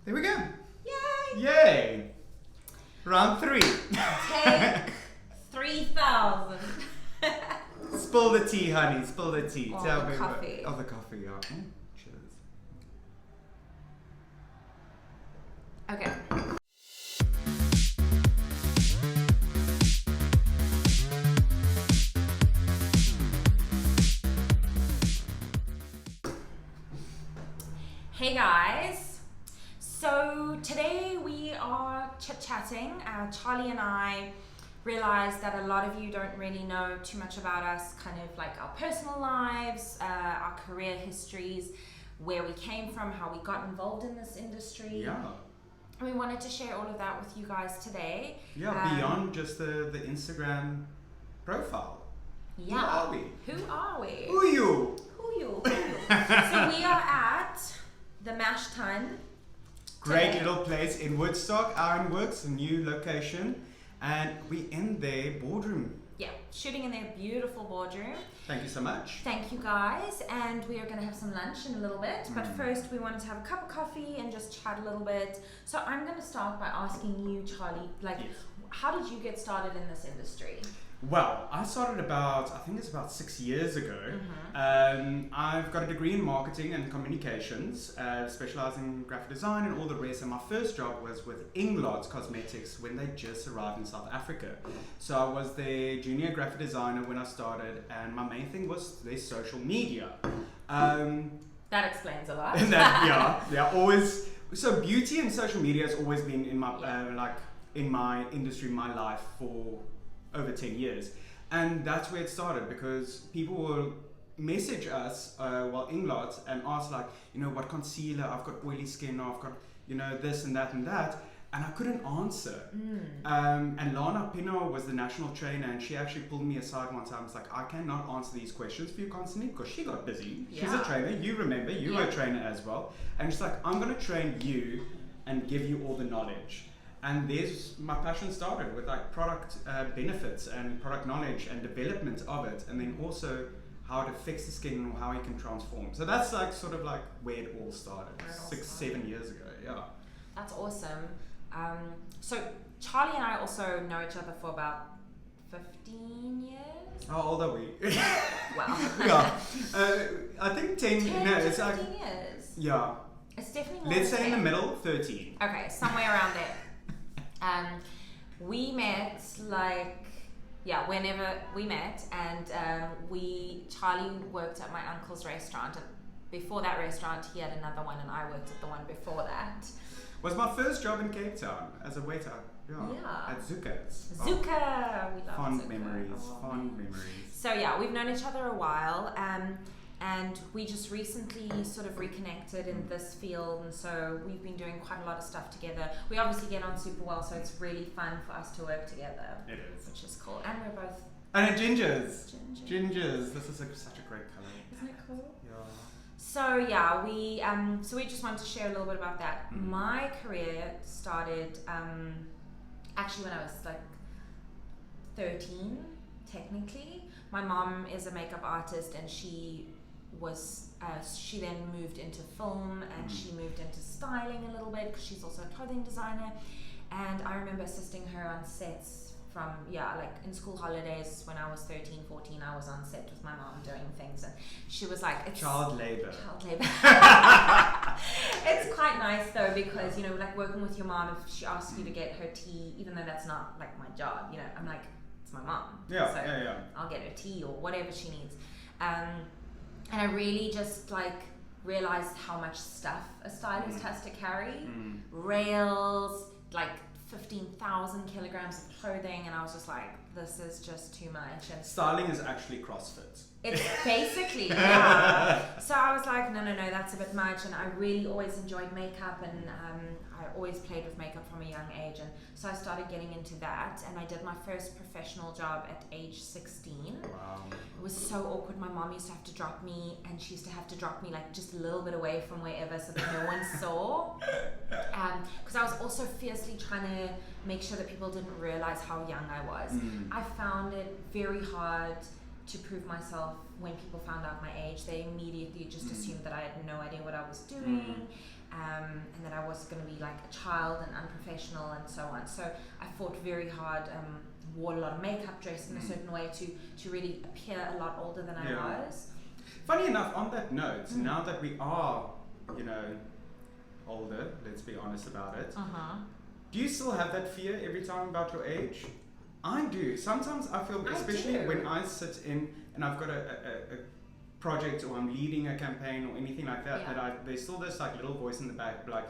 There we go. Yay! Yay! Round 3. Take 3,000. Spill the tea, honey. Spill the tea. Oh, Tell the me coffee. What, the coffee, yeah. Cheers. Okay. Hey guys. So today we are chit-chatting. Charli and I realized that a lot of you don't really know too much about us, kind of like our personal lives, our career histories, where we came from, how we got involved in this industry. Yeah. And we wanted to share all of that with you guys today. Yeah, beyond just the Instagram profile. Yeah. Who are we? Who are we? Who you? Who you? So we are at the Mash Tun. Great little place in Woodstock, Ironworks, a new location. And we in their boardroom. Yeah, shooting in their beautiful boardroom. Thank you so much. Thank you guys, and we are going to have some lunch in a little bit, but first we wanted to have a cup of coffee and just chat a little bit. So I'm going to start by asking you, Charli, like, Yes. how did you get started in this industry? Well, I started I think it's about 6 years ago. I've got a degree in marketing and communications, specializing in graphic design and all the rest. And my first job was with Inglot Cosmetics when they just arrived in South Africa. So I was their junior graphic designer when I started, and my main thing was their social media. That explains a lot. yeah, always. So beauty and social media has always been in my in my industry, my life for over 10 years, and that's where it started, because people will message us Inglot and ask, like, what concealer, I've got oily skin, or I've got this and that, and I couldn't answer. And Lana Pino was the national trainer, and she actually pulled me aside one time. It's like, I cannot answer these questions for you constantly, because she got busy. She's a trainer, you remember, you were a trainer as well, and she's like, I'm going to train you and give you all the knowledge. And there's my passion started with like product benefits and product knowledge and development of it, and then also how to fix the skin and how you can transform. So that's like sort of like where it all started, 6-7 years ago. Yeah. That's awesome. So Charli and I also know each other for about 15 years. How old are we? Wow. Yeah. I think 10 to it's 15 like, years. yeah. It's definitely more Let's than say in the 10. middle, 13. Okay, somewhere around there. We met whenever we met, and Charli worked at my uncle's restaurant, and before that restaurant he had another one, and I worked at the one before that. Was my first job in Cape Town as a waiter. Yeah. At Zuka's. Zuka! We love Fond Zuka. memories. Oh, Fond man. memories. So yeah, we've known each other a while, and we just recently sort of reconnected in this field, and so we've been doing quite a lot of stuff together. We obviously get on super well, so it's really fun for us to work together. It is. Which is cool. And we're both And gingers. Gingers. This is such a great color. Isn't it cool? Yeah. So yeah, we just wanted to share a little bit about that. My career started actually when I was like 13, technically. My mom is a makeup artist, and she then moved into film, and she moved into styling a little bit, because she's also a clothing designer. And I remember assisting her on sets from, like in school holidays when I was 13, 14, I was on set with my mom doing things, and she was like, it's Child labor. It's quite nice though, because like working with your mom, if she asks you to get her tea, even though that's not like my job, I'm like, it's my mom, Yeah. I'll get her tea or whatever she needs. And I really just like realized how much stuff a stylist has to carry. Rails, like 15,000 kilograms of clothing, and I was just like, this is just too much. And Styling is actually CrossFit. it's basically, yeah. So I was like, no, that's a bit much. And I really always enjoyed makeup, and I always played with makeup from a young age. And so I started getting into that, and I did my first professional job at age 16. Wow. It was so awkward. My mom used to have to drop me, and she used to have to drop me like just a little bit away from wherever, so that no one saw. Because I was also fiercely trying to make sure that people didn't realize how young I was. I found it very hard to prove myself when people found out my age. They immediately just assumed that I had no idea what I was doing. and that I was going to be like a child and unprofessional and so on. So I fought very hard, wore a lot of makeup, dressed in a certain way to really appear a lot older than I was. Funny enough, on that note, now that we are, older, let's be honest about it, do you still have that fear every time about your age? I do. Sometimes I feel, especially when I sit in and I've got a project or I'm leading a campaign or anything like that, there's still this like little voice in the back, like,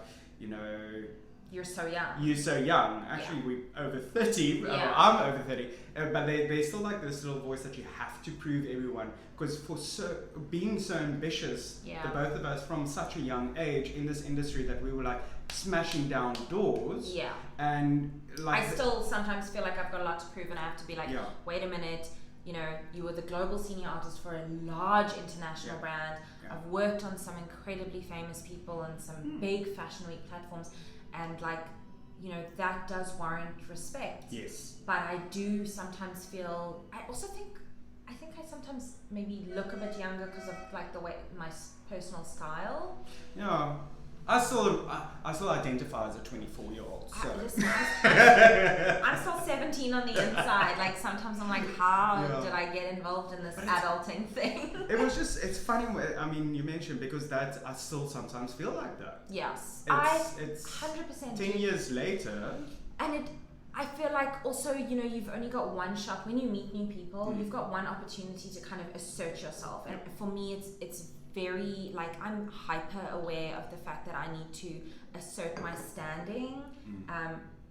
you're so young. You're so young. Actually, we're over 30. I'm over 30. But there's still like this little voice that you have to prove everyone. Because being so ambitious, the both of us from such a young age in this industry, that we were like smashing down doors. Yeah. And like I still sometimes feel like I've got a lot to prove, and I have to be like, wait a minute. You were the global senior artist for a large international brand. I've worked on some incredibly famous people and some big fashion week platforms. And like, that does warrant respect. Yes. But I do sometimes feel, I think I sometimes maybe look a bit younger because of like the way my personal style. Yeah. I still identify as a 24-year-old. So. Listen, I'm still 17 on the inside. Like sometimes I'm like, how did I get involved in this adulting thing? It's funny. I mean, you mentioned because that I still sometimes feel like that. Yes, it's 100%. 10 years later, and I feel like also you've only got one shot when you meet new people. You've got one opportunity to kind of assert yourself, and for me, it's very like I'm hyper aware of the fact that I need to assert my standing.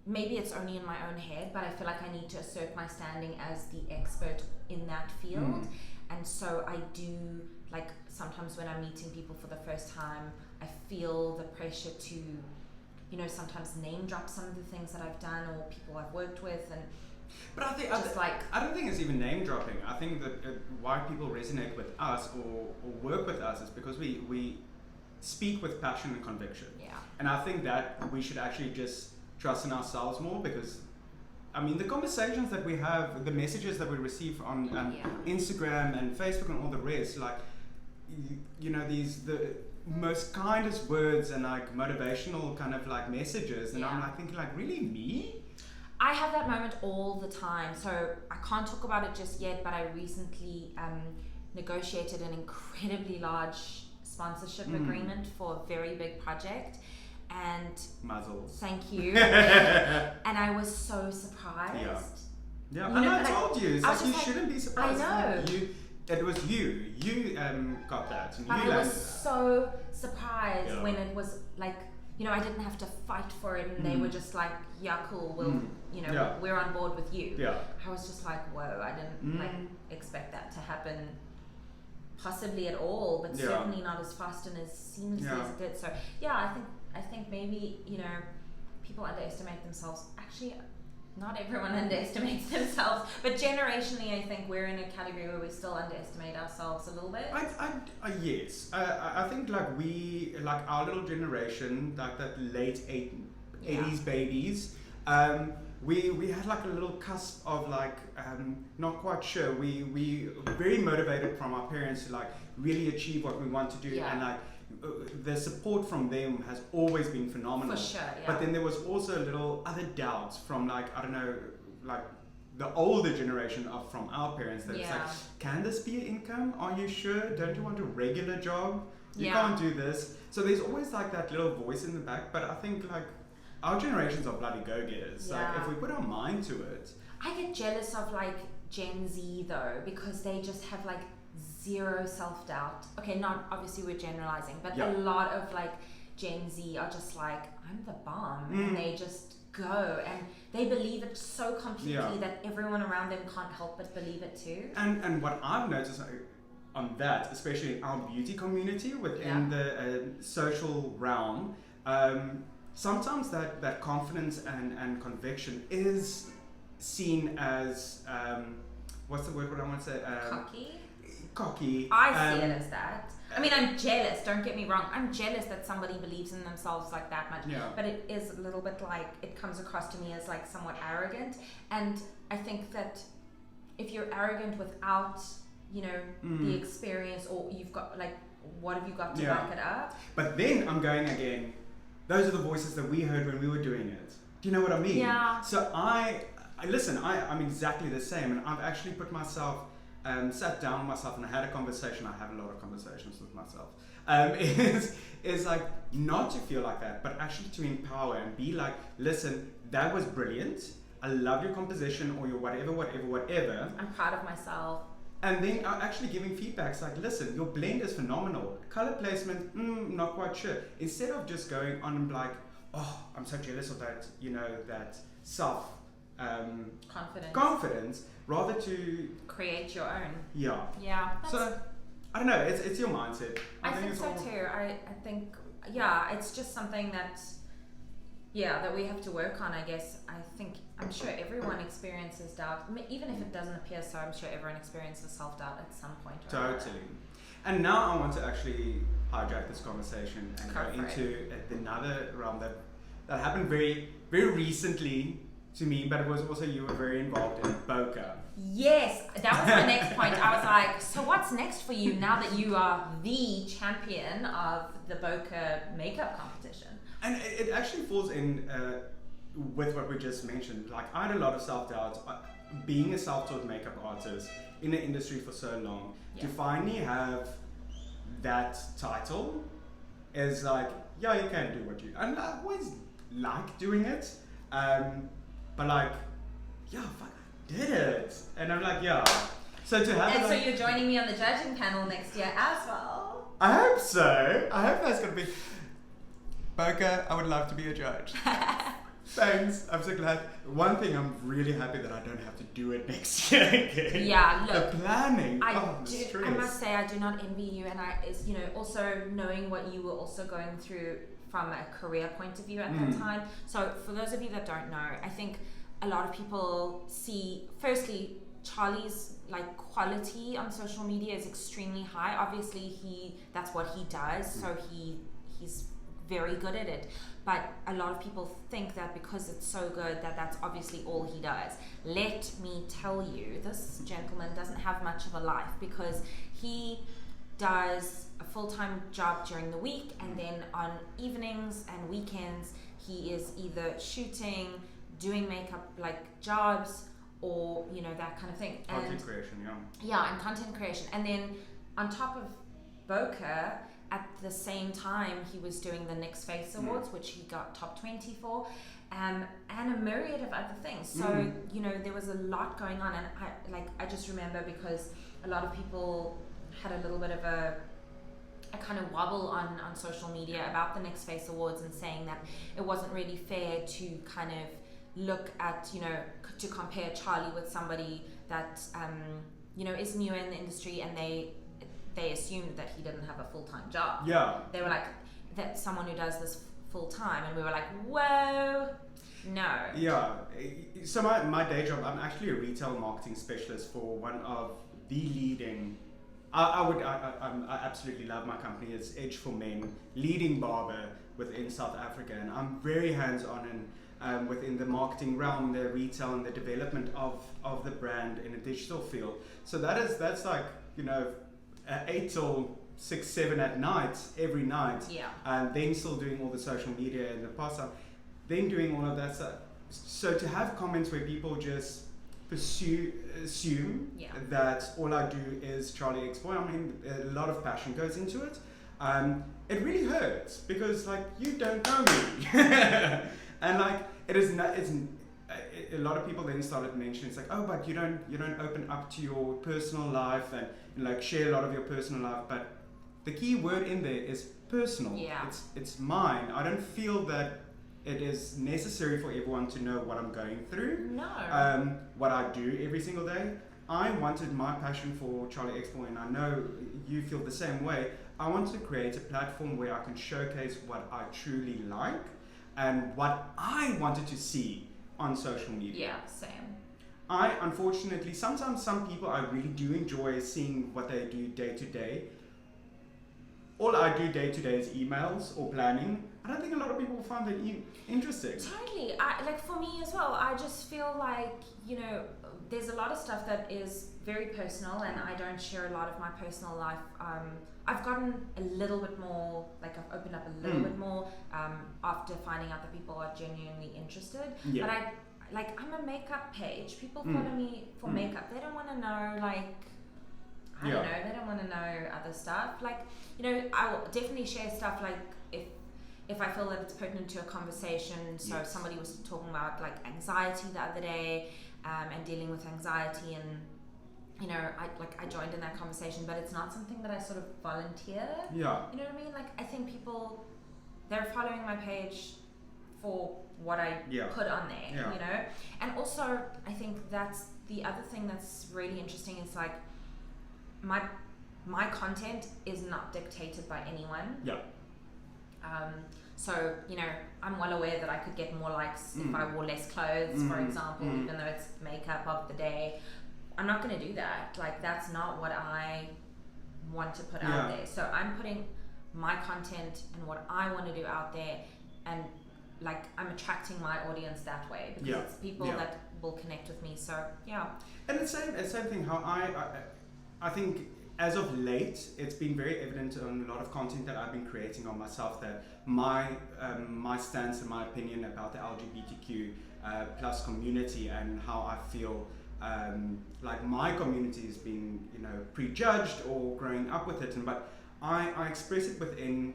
Maybe it's only in my own head, but I feel like I need to assert my standing as the expert in that field. And so I do, like sometimes when I'm meeting people for the first time, I feel the pressure to sometimes name drop some of the things that I've done or people I've worked with. And but I don't think it's even name dropping. I think that why people resonate with us or work with us is because we speak with passion and conviction. Yeah. And I think that we should actually just trust in ourselves more, because I mean the conversations that we have, the messages that we receive on Instagram and Facebook and all the rest, like the most kindest words and like motivational kind of like messages, and I'm like thinking like, really, me? I have that moment all the time. So I can't talk about it just yet, but I recently negotiated an incredibly large sponsorship agreement for a very big project. And muzzles. Thank you. And I was so surprised. Yeah. And I told you, it's like you shouldn't be surprised. I know. It was you. You got that. And I was so surprised when it was like, I didn't have to fight for it, and they were just like, yeah, cool, we're on board with you. Yeah. I was just like, whoa, I didn't expect that to happen possibly at all, but certainly not as fast and as seamlessly as it did. So I think maybe, people underestimate themselves. Actually, not everyone underestimates themselves, but generationally, I think we're in a category where we still underestimate ourselves a little bit. Yes. I think like our little generation, like that late 80s babies, we had like a little cusp of like, not quite sure. We were very motivated from our parents to like really achieve what we want to do, and like the support from them has always been phenomenal. For sure, yeah. But then there was also little other doubts from like, I don't know, like the older generation from our parents that it's like, can this be an income? Are you sure? Don't you want a regular job? You can't do this. So there's always like that little voice in the back, but I think like our generations are bloody go-getters. Like if we put our mind to it. I get jealous of like Gen Z though, because they just have like zero self-doubt. Okay, not obviously we're generalizing, but a lot of like Gen Z are just like, I'm the bomb, and they just go and they believe it so completely that everyone around them can't help but believe it too. And what I've noticed on that, especially in our beauty community within the social realm, sometimes that confidence and conviction is seen as what's the word? What I want to say? Cocky. I see it as that. I mean, I'm jealous, don't get me wrong. I'm jealous that somebody believes in themselves like that much. Yeah. But it is a little bit like, it comes across to me as like somewhat arrogant. And I think that if you're arrogant without, the experience, or you've got like, what have you got to back it up? But then I'm going again, those are the voices that we heard when we were doing it. Do you know what I mean? Yeah. So listen, I'm exactly the same, and I've actually put myself, sat down with myself, and I had a conversation. I have a lot of conversations with myself. Is like not to feel like that, but actually to empower and be like, listen, that was brilliant. I love your composition or your whatever. I'm proud of myself. And then actually giving feedbacks like, listen, your blend is phenomenal. Color placement, not quite sure. Instead of just going on and like, oh, I'm so jealous of that, that self confidence, rather to create your own. Yeah. Yeah. So I don't know. It's your mindset. I think so too. I think it's just something that we have to work on. I guess I'm sure everyone experiences doubt, even if it doesn't appear so. I'm sure everyone experiences self-doubt at some point. Totally. And now I want to actually hijack this conversation and go into another realm that happened very, very recently to me, but it was also you were very involved in Boca. Yes, that was my next point. I was like, so what's next for you now that you are the champion of the Boca makeup competition? And it actually falls in with what we just mentioned. Like, I had a lot of self-doubt. Being a self-taught makeup artist in the industry for so long, to finally have that title is like, yeah, you can do what you... And I always like doing it. But like, yeah, fuck, I did it. And I'm like, yeah. So to have... And so you're joining me on the judging panel next year as well. I hope so. I hope that's going to be... Boca, I would love to be a judge. Thanks. I'm so glad. One thing, I'm really happy that I don't have to do it next year again. Yeah, look. The planning. I must say, I do not envy you. And also knowing what you were also going through from a career point of view at that time. So for those of you that don't know, I think a lot of people see, firstly, Charlie's like quality on social media is extremely high. Obviously that's what he does, so he's very good at it. But a lot of people think that because it's so good that's obviously all he does. Let me tell you, this gentleman doesn't have much of a life, because he does a full-time job during the week, and then on evenings and weekends he is either shooting, doing makeup like jobs, or that kind of thing. Content creation, and content creation. And then on top of Boca, at the same time he was doing the Next Face Awards, which he got top 20 for, and a myriad of other things. So there was a lot going on, and I just remember, because a lot of people had a little bit of a kind of wobble on social media about the Next Face Awards, and saying that it wasn't really fair to kind of look at, to compare Charlie with somebody that is newer in the industry, and they assumed that he didn't have a full-time job. Yeah. They were like, that's someone who does this full-time, and we were like, whoa, no. Yeah. So my day job, I'm actually a retail marketing specialist for one of the leading... I absolutely love my company. It's Edge for Men, leading barber within South Africa, and I'm very hands-on and within the marketing realm, the retail, and the development of the brand in a digital field. So that's like 8 till 6, 7 at night every night, and then still doing all the social media in the past, then doing all of that stuff. So to have comments where people just assume that all I do is Charlixboi. I mean, a lot of passion goes into it. It really hurts, because like, you don't know me, and like a lot of people then started mentioning, it's like, oh, but you don't open up to your personal life and like share a lot of your personal life. But the key word in there is personal. It's mine. I don't feel that it is necessary for everyone to know what I'm going through. No. What I do every single day. I wanted my passion for Charlixboi, and I know you feel the same way. I want to create a platform where I can showcase what I truly like and what I wanted to see on social media. Yeah, same. I, unfortunately, sometimes some people I really do enjoy seeing what they do day to day. All I do day to day is emails or planning. I don't think a lot of people find that interesting. Totally. Like for me as well, I just feel like, there's a lot of stuff that is very personal, and I don't share a lot of my personal life. I've gotten a little bit more, like I've opened up a little bit more after finding out that people are genuinely interested. Yeah. But I'm a makeup page. People follow me for makeup. They don't want to know, like, I don't know, they don't want to know other stuff. Like, you know, I will definitely share stuff like if I feel that it's pertinent to a conversation. So if somebody was talking about like anxiety the other day and dealing with anxiety, and you know, I joined in that conversation, but it's not something that I sort of volunteer. Yeah. You know what I mean? Like, I think people, they're following my page for what I put on there, you know? And also, I think that's the other thing that's really interesting is like, my content is not dictated by anyone. Yeah. So, you know, I'm well aware that I could get more likes if I wore less clothes, for example, even though it's makeup of the day. I'm not going to do that. Like, that's not what I want to put out there. So I'm putting my content and what I want to do out there, and like I'm attracting my audience that way because it's people that will connect with me. So and the same thing. How I think as of late, it's been very evident on a lot of content that I've been creating on myself that my stance and my opinion about the LGBTQ plus community and how I feel like my community is being, you know, prejudged or growing up with it, but I express it within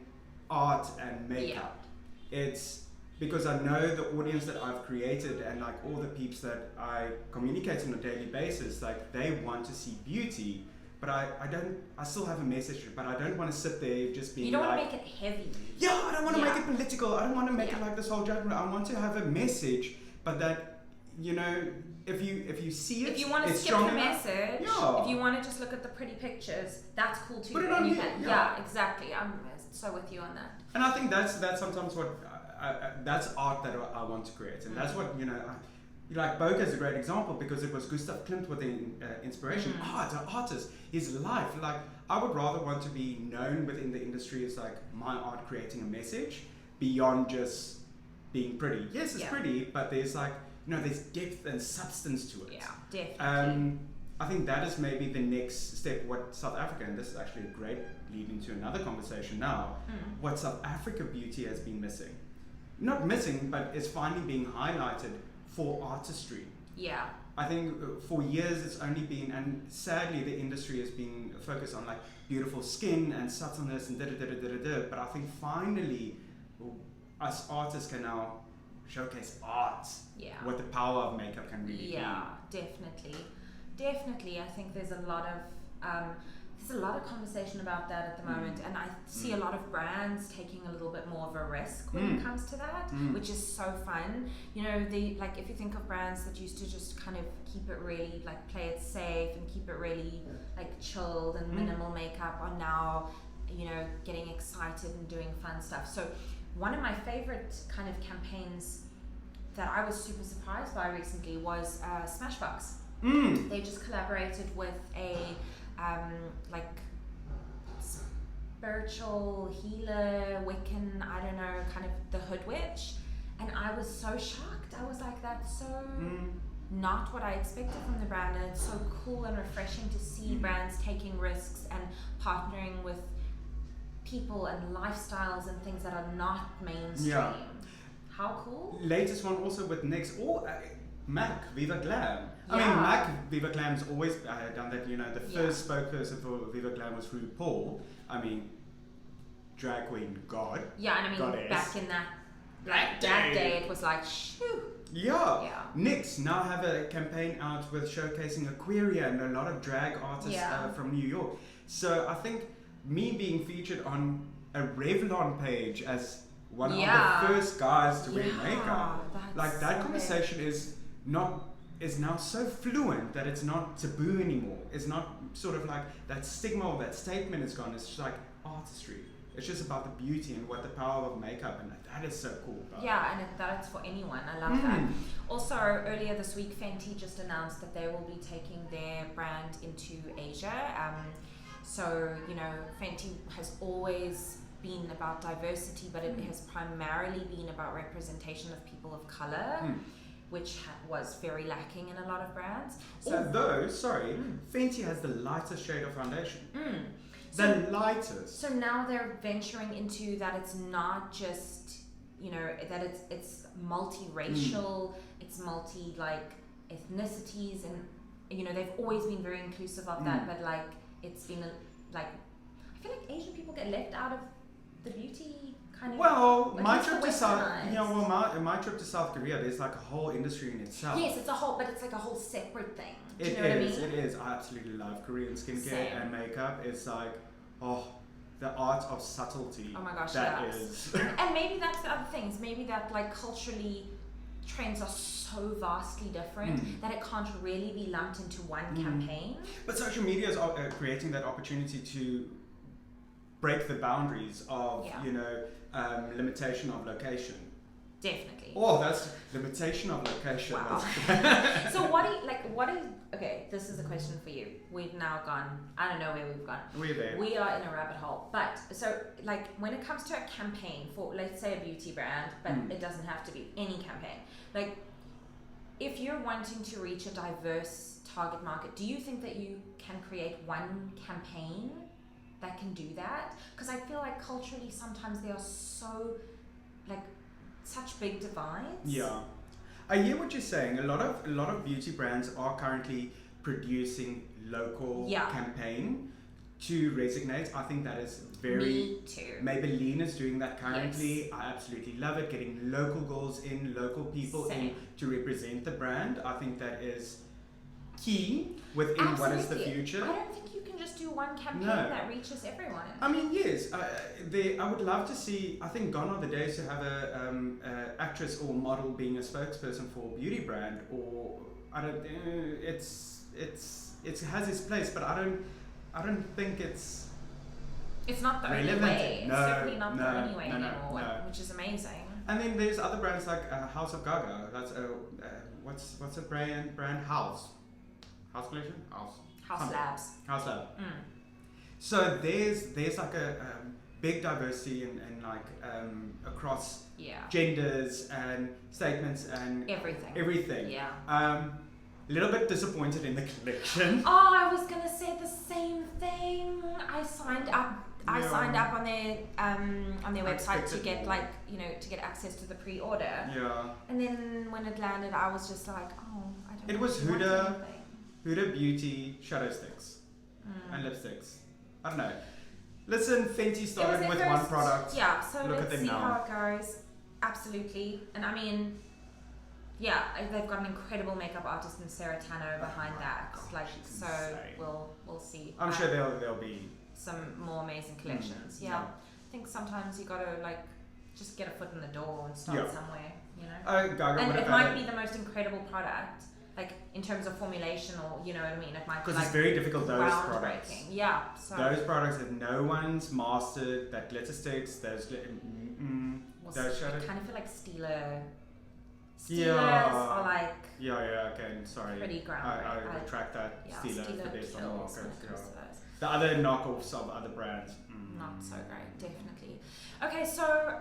art and makeup. It's because I know the audience that I've created and like all the peeps that I communicate on a daily basis, like they want to see beauty, but I still have a message, but I don't want to sit there just being. You don't like, want to make it heavy. Yeah, I don't want to make it political. I don't want to make it like this whole judgment. I want to have a message, but that, you know, if you see it, if you want to it's skip the strong enough. message, if you want to just look at the pretty pictures, that's cool too. Put it on you here. can, exactly. I'm so with you on that. And I think that's sometimes what that's art that I want to create, and that's what, you know. Like Boca is a great example because it was Gustav Klimt with the inspiration. An artist, his life. Like, I would rather want to be known within the industry as like my art creating a message beyond just being pretty. Yes, it's pretty, but there's like, you know, there's depth and substance to it. Yeah, definitely. I think that is maybe the next step. What South Africa, and this is actually a great lead into another conversation now. What South Africa beauty has been missing, not missing, but is finally being highlighted for artistry. Yeah. I think for years it's only been, and sadly the industry has been focused on like beautiful skin and subtleness and but I think finally us artists can now showcase art. What the power of makeup can really be. Definitely. I think there's a lot of conversation about that at the moment, and I see a lot of brands taking a little bit more of a risk when it comes to that, which is so fun. You know, like if you think of brands that used to just kind of keep it really like play it safe and keep it really like chilled and minimal makeup, are now, you know, getting excited and doing fun stuff. So one of my favorite kind of campaigns that I was super surprised by recently was Smashbox. They just collaborated with a like spiritual healer, Wiccan, I don't know, kind of the Hood Witch, and I was so shocked. I was like, that's so not what I expected from the brand, and it's so cool and refreshing to see brands taking risks and partnering with people and lifestyles and things that are not mainstream. How cool. Latest one also with Next or Mac Viva Glam. I mean, Mac Viva Glam's always done that. You know, the first spokesperson for Viva Glam was RuPaul. I mean, drag queen god. Yeah, and I mean, goddess. back in that day, it was like, shoo. Yeah. NYX now have a campaign out with showcasing Aquaria and a lot of drag artists from New York. So I think me being featured on a Revlon page as one of the first guys to wear makeup, like that conversation is now so fluent that it's not taboo anymore. It's not sort of like that stigma or that statement is gone. It's just like artistry. It's just about the beauty and what the power of makeup, and that is so cool. And that's for anyone. I love that. Also, earlier this week, Fenty just announced that they will be taking their brand into Asia. So, you know, Fenty has always been about diversity, but it has primarily been about representation of people of color. which was very lacking in a lot of brands. Fenty has the lightest shade of foundation. So, The lightest. So now they're venturing into that it's not just, that it's multiracial, it's multi ethnicities, and they've always been very inclusive of that, but it's been I feel like Asian people get left out of the beauty kind of. Well, my trip to my trip to South Korea, there's a whole industry in itself. Yes, it's a whole separate thing. Do you know It what I is. mean? It is. I absolutely love Korean skincare Same. and makeup. It's the art of subtlety. Oh my gosh, that yes. is. And maybe that's the other things. Maybe that culturally, trends are so vastly different that it can't really be lumped into one campaign. But social media is creating that opportunity to break the boundaries of limitation of location. Definitely. Oh, that's limitation of location. Wow. So okay, this is a question for you. We've now gone, I don't know where we've gone. We're there. We are in a rabbit hole. But so when it comes to a campaign for, let's say, a beauty brand, but it doesn't have to be any campaign. If you're wanting to reach a diverse target market, do you think that you can create one campaign that can do that? Because I feel like culturally sometimes there are so such big divides. Yeah, I hear what you're saying. A lot of beauty brands are currently producing local campaign to resonate. I think that is very. Me too. Maybelline is doing that currently. Yes. I absolutely love it. Getting local girls in, local people in to represent the brand. I think that is key within what is the future. I don't think you can just do one campaign that reaches everyone. I mean, yes, I would love to see. I think gone are the days to have a actress or model being a spokesperson for a beauty brand, or I don't. It has its place, but I don't think it's. It's not the relevant. only way. It's certainly not the only way anymore, which is amazing. And then there's other brands like House of Gaga. That's what's a brand House Collection? House Labs. House Lab. So there's a big diversity and across genders and statements and everything. Yeah. A little bit disappointed in the collection. Oh, I was gonna say the same thing. I signed up on their website to get to get access to the pre-order. Yeah. And then when it landed, I was just like, oh, I don't. It was Huda Beauty shadow sticks and lipsticks. I don't know. Listen, Fenty started with one product. Yeah. So Look let's at them see now. how it goes. Absolutely. And I mean. Yeah, they've got an incredible makeup artist in Sarah Tanno behind that. Gosh, so we'll see. I'm sure there'll be some more amazing collections. Yeah. I think sometimes you gotta just get a foot in the door and start somewhere. Gaga, and it might be the most incredible product, in terms of formulation, or you know what I mean. It might be because it's very difficult. Those products. Yeah. So those products that no one's mastered. That glitter sticks. Those shadows. I kind of feel like Steelers are okay, sorry. Pretty ground. I retract that. Yeah, Steelers the best on the kills market. The other knockoffs of other brands. Not so great, definitely. Okay, so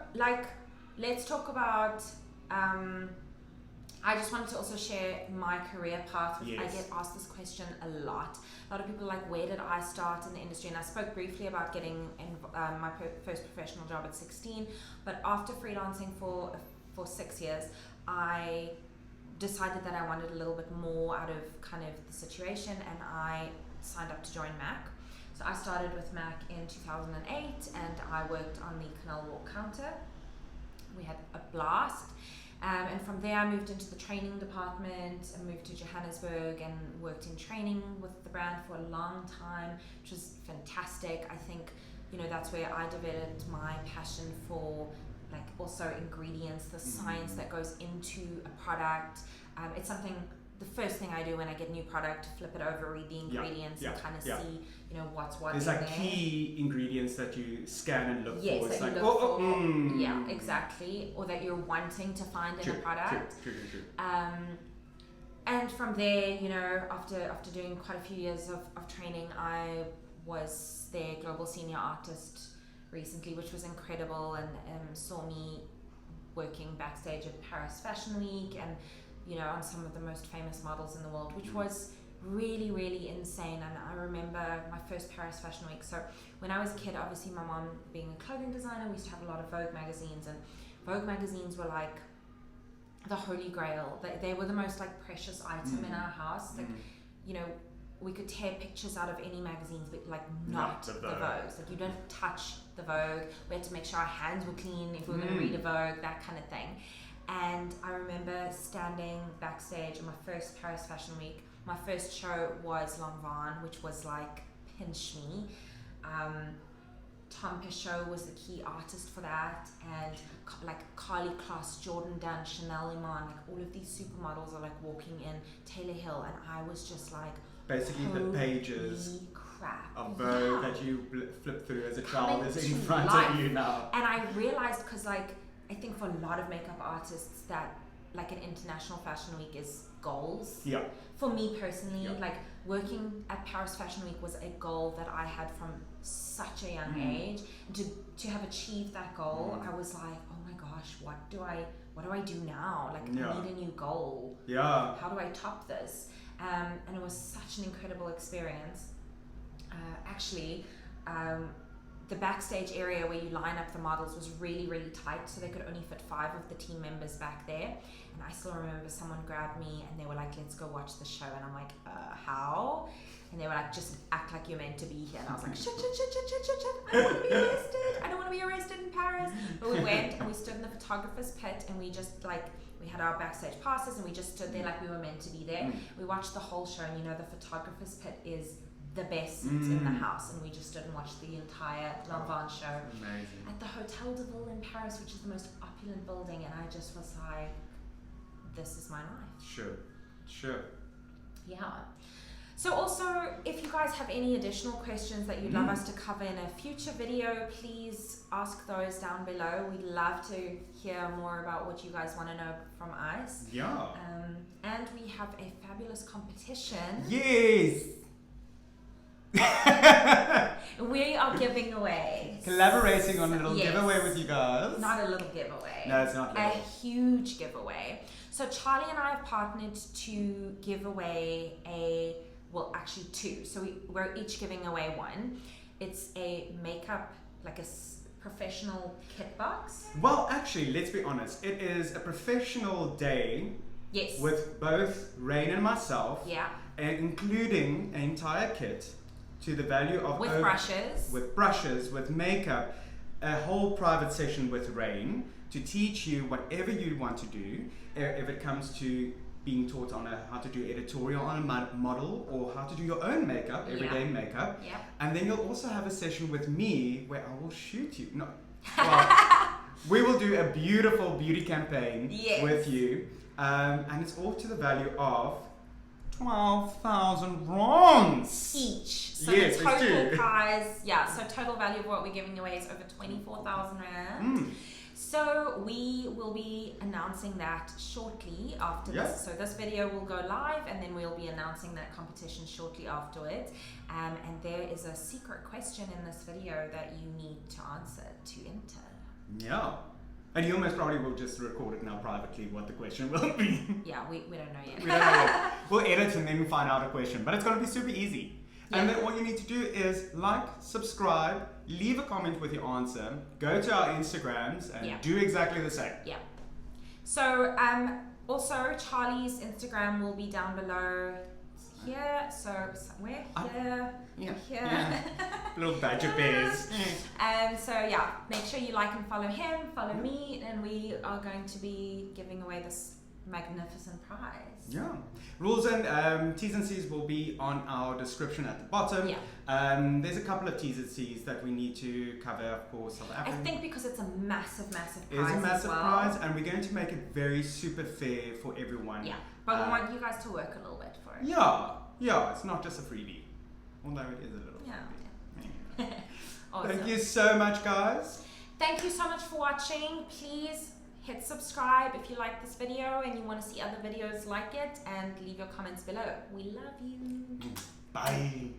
let's talk about. I just wanted to also share my career path. Yes. I get asked this question a lot. A lot of people are like, where did I start in the industry? And I spoke briefly about getting my first professional job at 16, but after freelancing for 6 years, I decided that I wanted a little bit more out of kind of the situation, and I signed up to join MAC. So I started with MAC in 2008, and I worked on the Canal Walk counter. We had a blast. And from there I moved into the training department and moved to Johannesburg and worked in training with the brand for a long time, which was fantastic. I think, that's where I developed my passion for also ingredients, the science that goes into a product. It's something, the first thing I do when I get a new product, flip it over, read the ingredients and kind of see, what's what There's in there. Key ingredients that you scan and look for. Yes, that you look for. Yeah, exactly. Or that you're wanting to find in a product. True. And from there, after doing quite a few years of training, I was their global senior artist recently, which was incredible, and saw me working backstage at Paris Fashion Week and you know, on some of the most famous models in the world, which was really, really insane. And I remember my first Paris Fashion Week. So when I was a kid, obviously my mom being a clothing designer, we used to have a lot of Vogue magazines, and Vogue magazines were like the holy grail. They were the most like precious item in our house. Like, you know, we could tear pictures out of any magazines, but like not the Vogues. Like, you don't touch the Vogue. We had to make sure our hands were clean if we were going to read a Vogue, that kind of thing. And I remember standing backstage in my first Paris Fashion Week. My first show was Lanvin, which was like pinch me. Tom Peugeot was the key artist for that, and like Carly Kloss, Jordan Dunn, Chanel Iman, like all of these supermodels are like walking in Taylor Hill, and I was just like, basically the pages crap of Vogue that you flip through as a child is in front of you now. And I realized, because like I think for a lot of makeup artists that like an international fashion week is goals. Yeah. For me personally, like working at Paris Fashion Week was a goal that I had from such a young age. And to have achieved that goal, I was like, oh my gosh, what do I do now? Like, I need a new goal. Yeah. How do I top this? And it was such an incredible experience. The backstage area where you line up the models was really, really tight, so they could only fit 5 of the team members back there. And I still remember someone grabbed me and they were like, let's go watch the show. And I'm like, how? And they were like, just act like you're meant to be here. And I was like, shit. I don't want to be arrested. I don't want to be arrested in Paris. But we went and we stood in the photographer's pit, and we just like, we had our backstage passes and we just stood there like we were meant to be there. We watched the whole show, and you know, the photographer's pit is the best seats in the house, and we just stood and watched the entire Lanvin show. Amazing. At the Hotel de Ville in Paris, which is the most opulent building, and I just was like, this is my life. Sure. Yeah. So also, if you guys have any additional questions that you'd love us to cover in a future video, please ask those down below. We'd love to hear more about what you guys want to know from us. Yeah. And we have a fabulous competition. Yes. We are giving away, collaborating on a little giveaway with you guys. Not a little giveaway. No, it's not little. A huge giveaway. So Charli and I have partnered to give away actually 2. So we're each giving away 1. It's a makeup, like a professional kit box. Well, actually, let's be honest. It is a professional day. Yes. With both Raine and myself. Yeah. And including an entire kit to the value of with brushes, with makeup, a whole private session with Raine to teach you whatever you want to do. If it comes to being taught on how to do editorial on a model, or how to do your own makeup, everyday makeup. Yeah. And then you'll also have a session with me where I will shoot you. No, well, we will do a beautiful beauty campaign with you, and it's all to the value of 12,000 rands each. So the total prize, so total value of what we're giving away is over 24,000 rand. So we will be announcing that shortly after this. So this video will go live, and then we'll be announcing that competition shortly afterwards. And there is a secret question in this video that you need to answer to enter. Yeah. And you almost probably will just record it now privately what the question will be. Yeah, we don't know yet. We don't know yet. We'll edit and then find out a question. But it's going to be super easy. Yeah. And then all you need to do is like, subscribe, leave a comment with your answer, go to our Instagrams and do exactly the same. Yeah. So also Charli's Instagram will be down below here. So somewhere here. Yeah. Little badger bears. So make sure you like and follow him, follow me, and we are going to be giving away this magnificent prize. Yeah. Rules and T's and C's will be on our description at the bottom. Yeah. There's a couple of T's and C's that we need to cover, of course. South African. I think because it's a massive prize. It is a massive prize, and we're going to make it very super fair for everyone. Yeah. But we want you guys to work a little bit for it. Yeah. It's not just a freebie, although it is a little freebie. Yeah. Awesome. Thank you so much, guys. Thank you so much for watching. Please hit subscribe if you like this video and you want to see other videos like it, and leave your comments below. We love you. Bye.